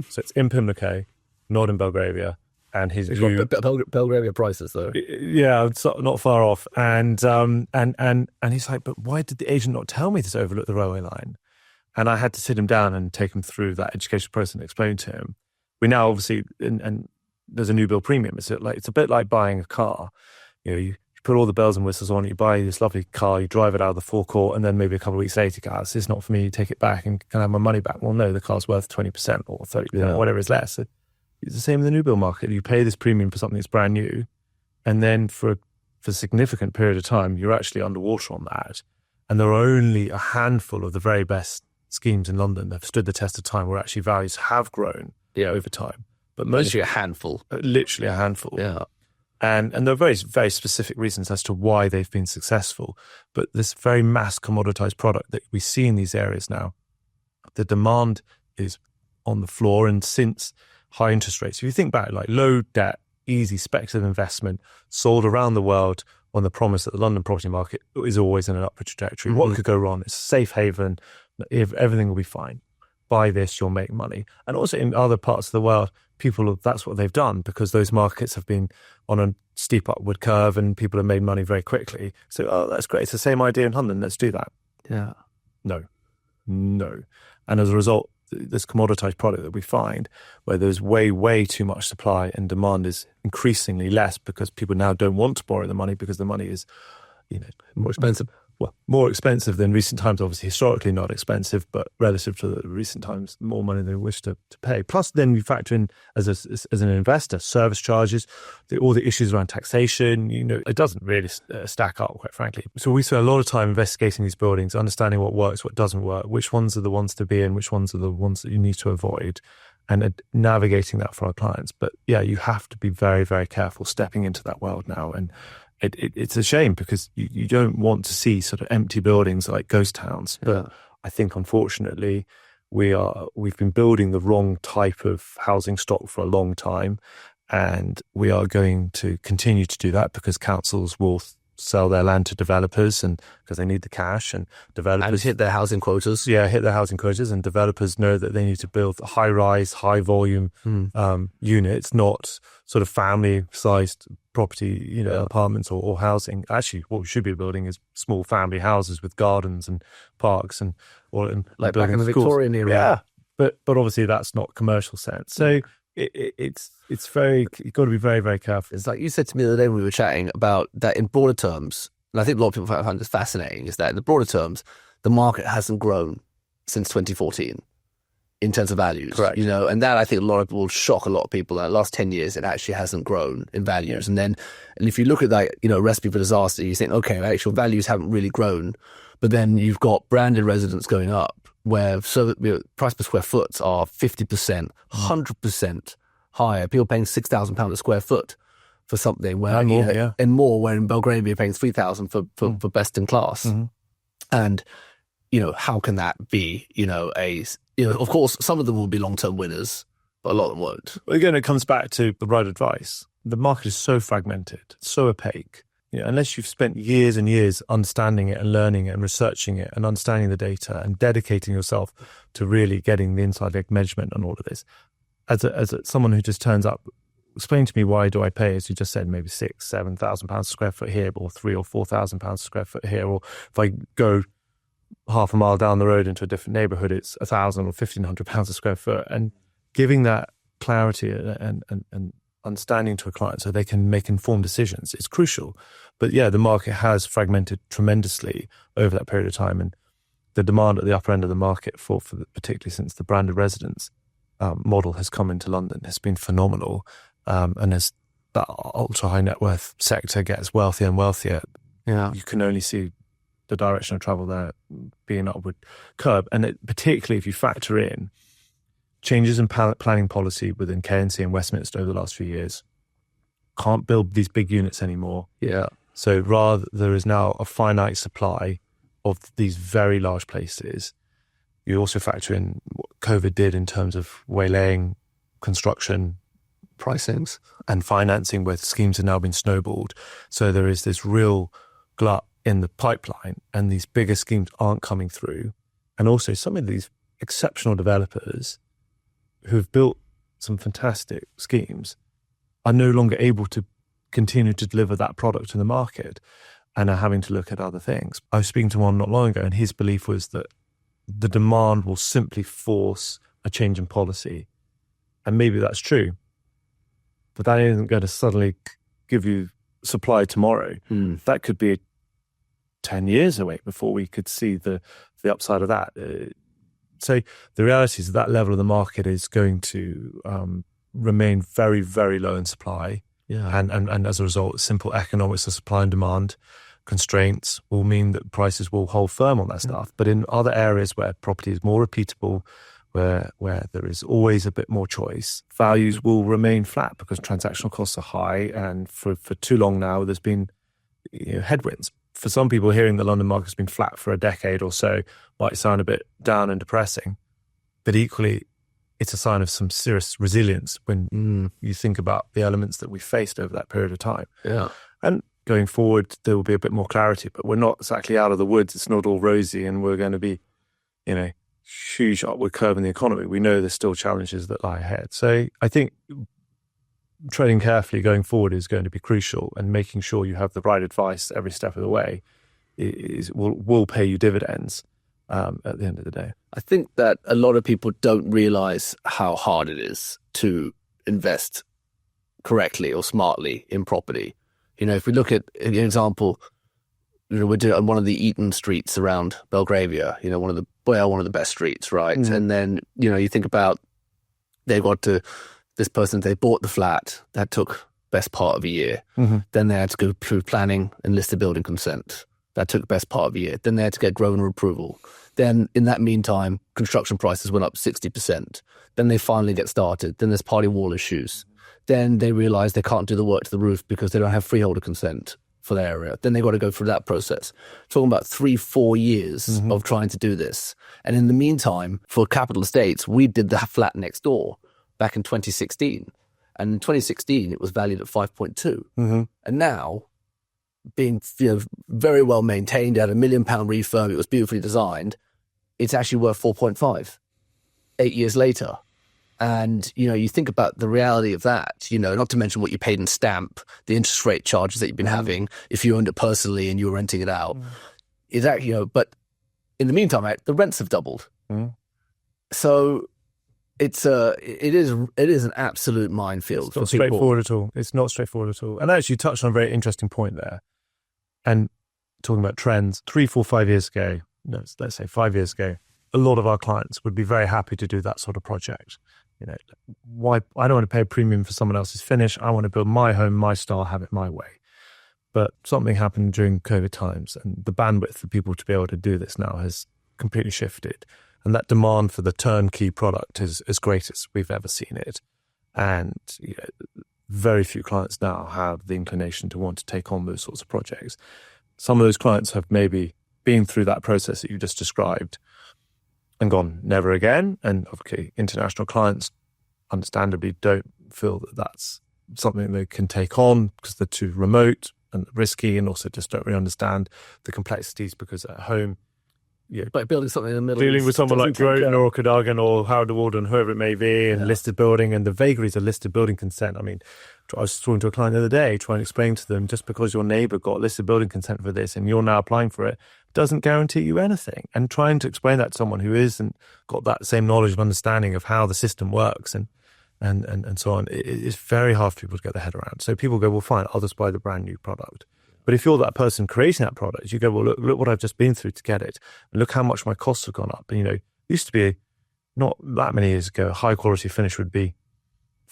So it's in Pimlico, not in Belgravia. And his view, Belgravia prices though. Yeah, it's not far off. And he's like, but why did the agent not tell me to overlook the railway line? And I had to sit him down and take him through that education process and explain to him. We now obviously, and there's a new build premium. It's a bit like buying a car. You put all the bells and whistles on, you buy this lovely car, you drive it out of the forecourt, and then maybe a couple of weeks later, you go, this is not for me, you take it back and can I have my money back? Well, no, the car's worth 20% or 30%, or whatever is less. It's the same in the new build market. You pay this premium for something that's brand new, and then for a significant period of time, you're actually underwater on that. And there are only a handful of the very best schemes in London that have stood the test of time where actually values have grown over time. But mostly a handful. Literally a handful. Yeah. And there are very, very specific reasons as to why they've been successful. But this very mass commoditized product that we see in these areas now, the demand is on the floor. And since high interest rates, if you think back, like low debt, easy speculative investment, sold around the world on the promise that the London property market is always in an upward trajectory. Mm-hmm. What could go wrong? It's a safe haven. If everything will be fine. Buy this, you'll make money. And also in other parts of the world, that's what they've done because those markets have been on a steep upward curve and people have made money very quickly. So, that's great. It's the same idea in London. Let's do that. Yeah. No. And as a result, this commoditized product that we find where there's way, way too much supply and demand is increasingly less because people now don't want to borrow the money because the money is, more expensive. Well, more expensive than recent times, obviously historically not expensive, but relative to the recent times, more money they wish to pay. Plus then you factor in as an investor, service charges, all the issues around taxation, it doesn't really stack up, quite frankly. So we spend a lot of time investigating these buildings, understanding what works, what doesn't work, which ones are the ones to be in, which ones are the ones that you need to avoid, and navigating that for our clients. But yeah, you have to be very, very careful stepping into that world now. And it's a shame because you don't want to see sort of empty buildings like ghost towns. But I think, unfortunately, we've been building the wrong type of housing stock for a long time, and we are going to continue to do that because councils will sell their land to developers, and because they need the cash, and developers And hit their housing quotas. hit their housing quotas, and developers know that they need to build high rise, high volume units, not sort of family sized property, apartments or housing. Actually, what we should be building is small family houses with gardens and parks and Like back in the Victorian era. Yeah, but obviously that's not commercial sense. So it's very, you've got to be very, very careful. It's like you said to me the other day when we were chatting about that in broader terms, and I think a lot of people find this fascinating, is that in the broader terms, the market hasn't grown since 2014 in terms of values. Correct. And that I think will shock a lot of people. That the last 10 years, it actually hasn't grown in values. And if you look at that, recipe for disaster, you think, okay, actual values haven't really grown, but then you've got branded residents going up, where price per square foot are 50%, 100% higher. People paying £6,000 a square foot for something, where and more when in Belgravia you're paying £3,000 for best in class. Mm-hmm. And how can that be? Of course, some of them will be long-term winners, but a lot of them won't. Well, again, it comes back to the right advice. The market is so fragmented, so opaque. Unless you've spent years and years understanding it and learning it and researching it and understanding the data and dedicating yourself to really getting the inside leg measurement on all of this, as someone who just turns up, explain to me, why do I pay, as you just said, maybe £6,000-7,000 a square foot here, or £3,000 or £4,000 a square foot here, or if I go half a mile down the road into a different neighbourhood, it's £1,000 or £1,500 a square foot, and giving that clarity and understanding to a client so they can make informed decisions is crucial. But yeah, the market has fragmented tremendously over that period of time, and the demand at the upper end of the market for particularly since the branded residence model has come into London has been phenomenal. And as that ultra high net worth sector gets wealthier and wealthier, you can only see the direction of travel there being an upward curve. And particularly if you factor in changes in planning policy within KNC and Westminster over the last few years, can't build these big units anymore. Yeah. So rather, there is now a finite supply of these very large places. You also factor in what COVID did in terms of waylaying construction Pricings and financing, where schemes have now been snowballed. So there is this real glut in the pipeline, and these bigger schemes aren't coming through. And also some of these exceptional developers who've built some fantastic schemes are no longer able to continue to deliver that product in the market and are having to look at other things. I was speaking to one not long ago, and his belief was that the demand will simply force a change in policy. And maybe that's true, but that isn't going to suddenly give you supply tomorrow. That could be 10 years away before we could see the upside of that. So the reality is that level of the market is going to remain very, very low in supply. Yeah. And as a result, simple economics of supply and demand constraints will mean that prices will hold firm on that stuff. But in other areas where property is more repeatable, where there is always a bit more choice, values will remain flat because transactional costs are high. And for too long now, there's been headwinds. For some people, hearing the London market has been flat for a decade or so might sound a bit down and depressing. But equally, it's a sign of some serious resilience when you think about the elements that we faced over that period of time. Yeah. And going forward, there will be a bit more clarity, but we're not exactly out of the woods. It's not all rosy, and we're going to be, huge upward curve in the economy. We know there's still challenges that lie ahead. So I think treading carefully going forward is going to be crucial, and making sure you have the right advice every step of the way will pay you dividends at the end of the day. I think that a lot of people don't realize how hard it is to invest correctly or smartly in property. If we look at an example, we're doing on one of the Eaton streets around Belgravia, one of the best streets, right? And then, you think about they got to this person, they bought the flat, that took best part of a year. Then they had to go through planning and listed building consent. That took best part of a year. Then they had to get grower approval. Then in that meantime, construction prices went up 60%. Then they finally get started. Then there's party wall issues. Then they realize they can't do the work to the roof because they don't have freeholder consent. for their area. Then they got to go through that process. Talking about 3-4 years of trying to do this. And in the meantime, for Capital Estates, we did the flat next door back in 2016. And in 2016, it was valued at 5.2. And now, being very well maintained, it had £1 million refurb, it was beautifully designed, it's actually worth 4.5 8 years later. And, you think about the reality of that, not to mention what you paid in stamp, the interest rate charges that you've been having if you owned it personally and you were renting it out. Is that, but in the meantime, the rents have doubled. So it is an absolute minefield. It's not straightforward at all. It's not straightforward at all. And actually, you touched on a very interesting point there. And talking about trends, 3, 4, 5 years ago, let's say 5 years ago, a lot of our clients would be very happy to do that sort of project. Why? I don't want to pay a premium for someone else's finish. I want to build my home, my style, have it my way. But something happened during COVID times, and the bandwidth for people to be able to do this now has completely shifted. And that demand for the turnkey product is as great as we've ever seen it. And very few clients now have the inclination to want to take on those sorts of projects. Some of those clients have maybe been through that process that you just described and gone never again. And okay, international clients understandably don't feel that that's something they can take on because they're too remote and risky, and also just don't really understand the complexities because at home, Like building something in the Middle dealing East with someone like doesn't take Grosvenor or Cadogan or Howard Walden, whoever it may be, and listed building and the vagaries of listed building consent. I mean, I was talking to a client the other day trying to explain to them, just because your neighbour got listed building consent for this and you're now applying for it doesn't guarantee you anything. And trying to explain that to someone who isn't got that same knowledge of understanding of how the system works and so on, it's very hard for people to get their head around. So people go, well, fine, I'll just buy the brand new product. But if you're that person creating that product, you go, well, look what I've just been through to get it. And look how much my costs have gone up. And, it used to be not that many years ago, a high quality finish would be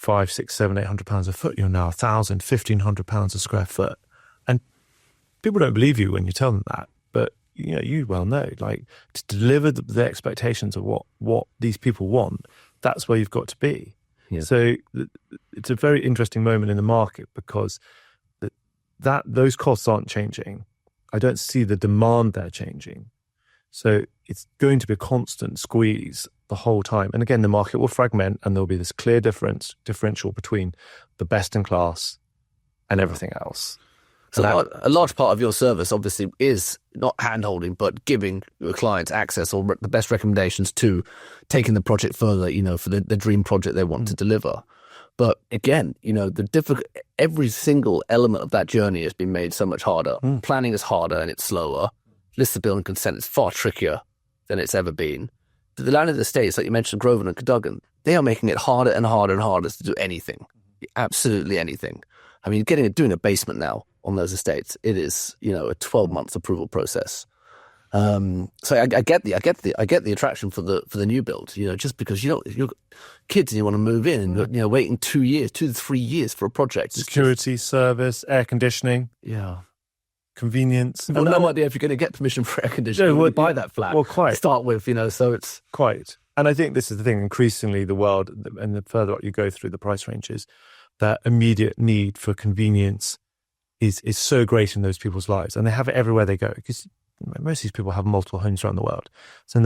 £500, £600, £700, £800 a foot. You're now £1,000, £1,500 a square foot. And people don't believe you when you tell them that. But, you well know, like, to deliver the expectations of what these people want, that's where you've got to be. Yeah. So it's a very interesting moment in the market because those costs aren't changing. I don't see the demand there changing. So it's going to be a constant squeeze the whole time. And again, the market will fragment and there'll be this clear differential between the best in class and everything else. So a large part of your service obviously is not hand-holding, but giving your clients access or the best recommendations to taking the project further, for the dream project they want to deliver. But again, every single element of that journey has been made so much harder. Planning is harder and it's slower. Listed building consent is far trickier than it's ever been. But the landed estates, like you mentioned, Grosvenor and Cadogan, they are making it harder and harder and harder to do anything, absolutely anything. I mean, doing a basement now on those estates, it is, a 12 months approval process. So I get the attraction for the new build, just because you're kids and you want to move in, and waiting 2 to 3 years for a project. Security, service, air conditioning, convenience. Well, no idea if you're going to get permission for air conditioning when you buy that flat. Well, quite. To start with, so it's quite. And I think this is the thing. Increasingly, the world, and the further up you go through the price ranges, that immediate need for convenience is so great in those people's lives, and they have it everywhere they go because most of these people have multiple homes around the world. So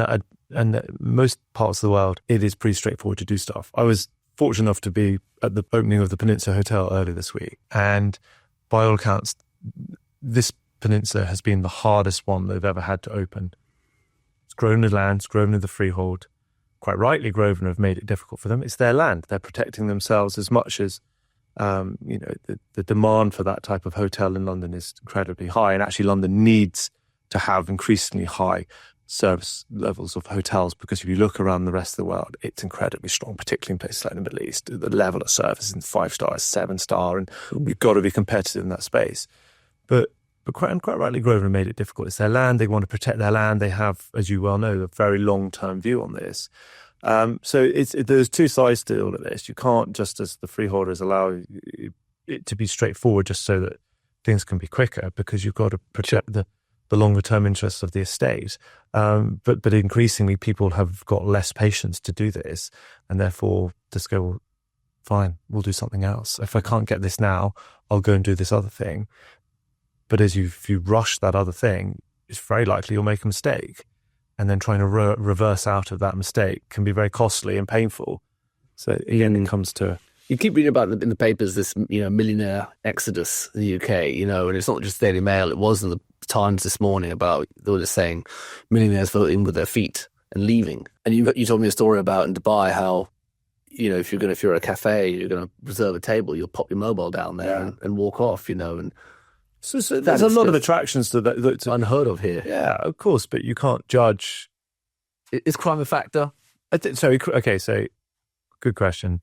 in most parts of the world, it is pretty straightforward to do stuff. I was fortunate enough to be at the opening of the Peninsula Hotel earlier this week. And by all accounts, this peninsula has been the hardest one they've ever had to open. It's Grosvenor land, it's Grosvenor the freehold. Quite rightly, Grosvenor have made it difficult for them. It's their land. They're protecting themselves as much as the demand for that type of hotel in London is incredibly high. And actually London needs to have increasingly high service levels of hotels, because if you look around the rest of the world, it's incredibly strong, particularly in places like the Middle East. The level of service is 5-star, 7-star, and we've got to be competitive in that space. But quite rightly, Grosvenor made it difficult. It's their land. They want to protect their land. They have, as you well know, a very long-term view on this. So there's two sides to all of this. You can't just, as the freeholders, allow it to be straightforward just so that things can be quicker, because you've got to protect the longer term interests of the estate. But increasingly people have got less patience to do this, and therefore just go, well, fine, we'll do something else. If I can't get this now, I'll go and do this other thing. But if you rush that other thing, it's very likely you'll make a mistake. And then trying to reverse out of that mistake can be very costly and painful. So again, it comes to... You keep reading about in the papers this, millionaire exodus in the UK, and it's not just Daily Mail. It was in the Times this morning about, they were just saying millionaires voting with their feet and leaving. And you told me a story about in Dubai how, if you're at a cafe, you're going to reserve a table, you'll pop your mobile down there and walk off, and... So there's a lot of attractions to that. That's unheard of here. Yeah, of course, but you can't judge. Is crime a factor? So good question.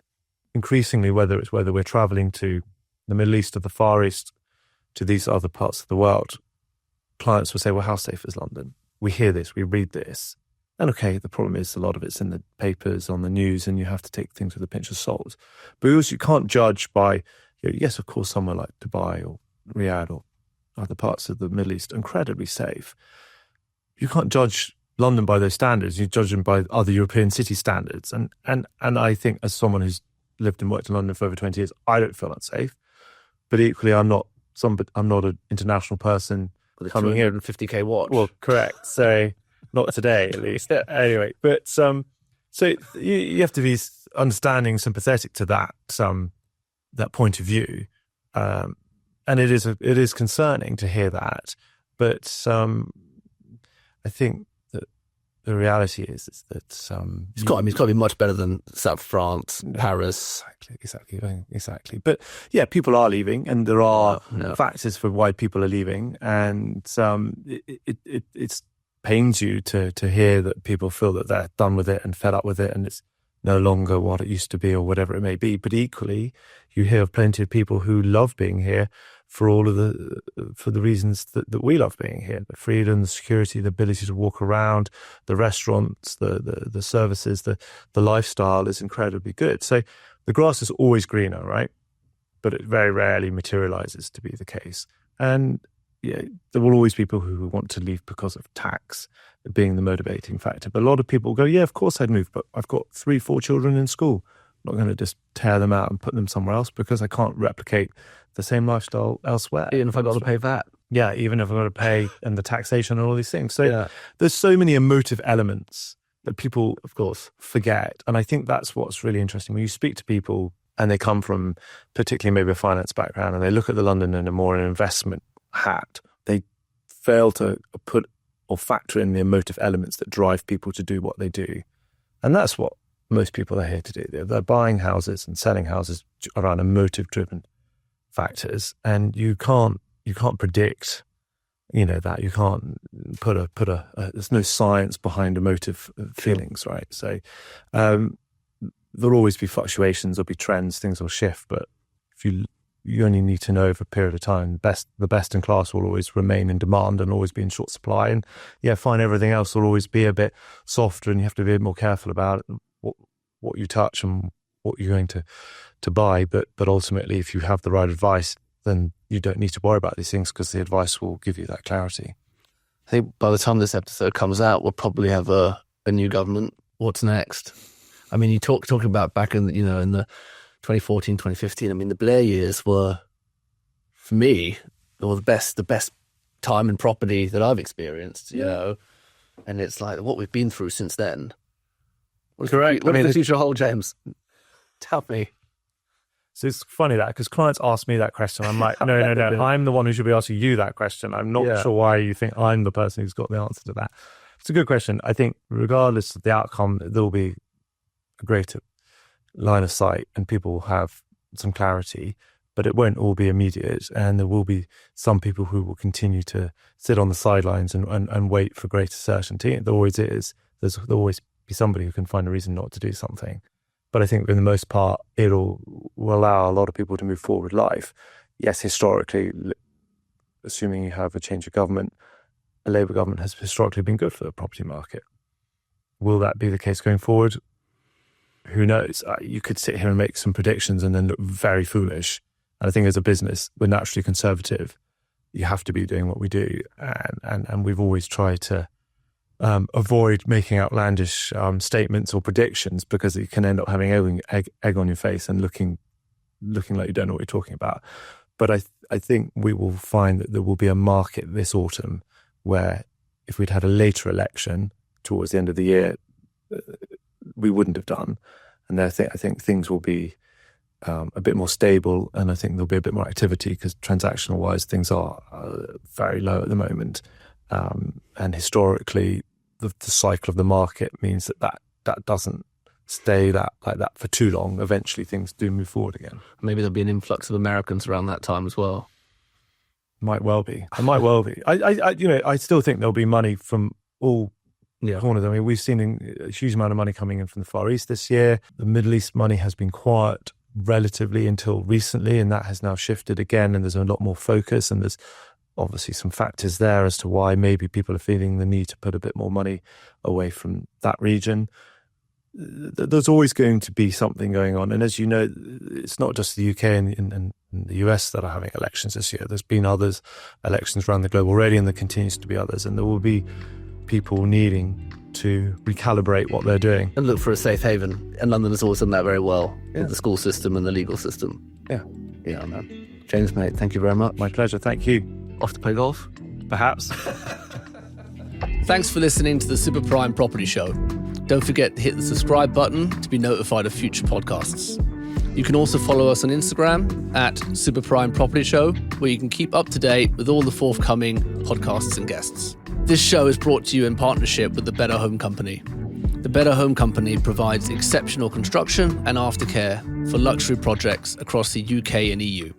Increasingly, whether we're traveling to the Middle East or the Far East, to these other parts of the world, clients will say, well, how safe is London? We hear this, we read this. And okay, the problem is a lot of it's in the papers, on the news, and you have to take things with a pinch of salt. But also you can't judge by, yes, of course, somewhere like Dubai or Riyadh or other parts of the Middle East, incredibly safe. You can't judge London by those standards. You judge them by other European city standards. And I think as someone who's lived and worked in London for over 20 years, I don't feel unsafe. But equally, I'm not an international person with a coming here 250k watch. Well, correct. So not today, at least. Anyway, but so you have to be understanding, sympathetic to that point of view. And it is concerning to hear that, but I think that the reality is that it's got to be much better than South France, Paris. Exactly. But yeah, people are leaving, and there are factors for why people are leaving, and it pains you to hear that people feel that they're done with it and fed up with it, and it's no longer what it used to be or whatever it may be. But equally, you hear of plenty of people who love being here for the reasons that we love being here: the freedom, the security, the ability to walk around, the restaurants, the services, the lifestyle is incredibly good. So the grass is always greener, right? But it very rarely materializes to be the case. And there will always be people who want to leave because of tax being the motivating factor. But a lot of people go, yeah, of course I'd move, but I've got 3-4 children in school. I'm not going to just tear them out and put them somewhere else because I can't replicate the same lifestyle elsewhere. Even if I've got to pay that. Yeah, even if I've got to pay and the taxation and all these things. So there's so many emotive elements that people, of course, forget. And I think that's what's really interesting. When you speak to people and they come from particularly maybe a finance background and they look at the London in a more an investment hat, they fail to put or factor in the emotive elements that drive people to do what they do. And that's what most people are here to do. They're buying houses and selling houses around emotive-driven factors, and you can't predict, that you can't put a there's no science behind emotive feelings, right? So there'll always be fluctuations, there'll be trends, things will shift, but if you only need to know over a period of time, the best in class will always remain in demand and always be in short supply, and fine, everything else will always be a bit softer, and you have to be a bit more careful about it, what you touch and what you're going to buy. But ultimately, if you have the right advice, then you don't need to worry about these things because the advice will give you that clarity. I think by the time this episode comes out, we'll probably have a new government. What's next? I mean, you talking about back in in the 2014, 2015. I mean, the Blair years were, for me, the best time in property that I've experienced. You know, and it's like what we've been through since then. Correct. What does the future hold, James? Tell me. So it's funny that because clients ask me that question, I'm like, no. I'm the one who should be asking you that question. I'm not sure why you think I'm the person who's got the answer to that. It's a good question. I think regardless of the outcome, there will be a greater line of sight and people will have some clarity, but it won't all be immediate. And there will be some people who will continue to sit on the sidelines and wait for greater certainty. There always is. There'll always be somebody who can find a reason not to do something. But I think for the most part, will allow a lot of people to move forward with life. Yes, historically, assuming you have a change of government, a Labour government has historically been good for the property market. Will that be the case going forward? Who knows? You could sit here and make some predictions and then look very foolish. And I think as a business, we're naturally conservative. You have to be doing what we do. And we've always tried to avoid making outlandish statements or predictions because you can end up having egg on your face and looking like you don't know what you're talking about. But I think we will find that there will be a market this autumn where if we'd had a later election towards the end of the year, we wouldn't have done. And I think things will be a bit more stable, and I think there'll be a bit more activity because transactional-wise, things are very low at the moment. And historically, the cycle of the market means that doesn't stay like that for too long. Eventually, things do move forward again. Maybe there'll be an influx of Americans around that time as well. Might well be. It might well be. I still think there'll be money from all corners. I mean, we've seen a huge amount of money coming in from the Far East this year. The Middle East money has been quiet relatively until recently, and that has now shifted again, and there's a lot more focus, and there's obviously some factors there as to why maybe people are feeling the need to put a bit more money away from that region. There's always going to be something going on. And as you know, it's not just the UK and the US that are having elections this year. There's been others elections around the globe already, and there continues to be others. And there will be people needing to recalibrate what they're doing. And look for a safe haven. And London has always done that very well with the school system and the legal system. Yeah. Yeah, man. James, mate, thank you very much. My pleasure. Thank you. Off to play golf? Perhaps. Thanks for listening to the Super Prime Property Show. Don't forget to hit the subscribe button to be notified of future podcasts. You can also follow us on Instagram at Super Prime Property Show, where you can keep up to date with all the forthcoming podcasts and guests. This show is brought to you in partnership with the Better Home Company. The Better Home Company provides exceptional construction and aftercare for luxury projects across the UK and EU.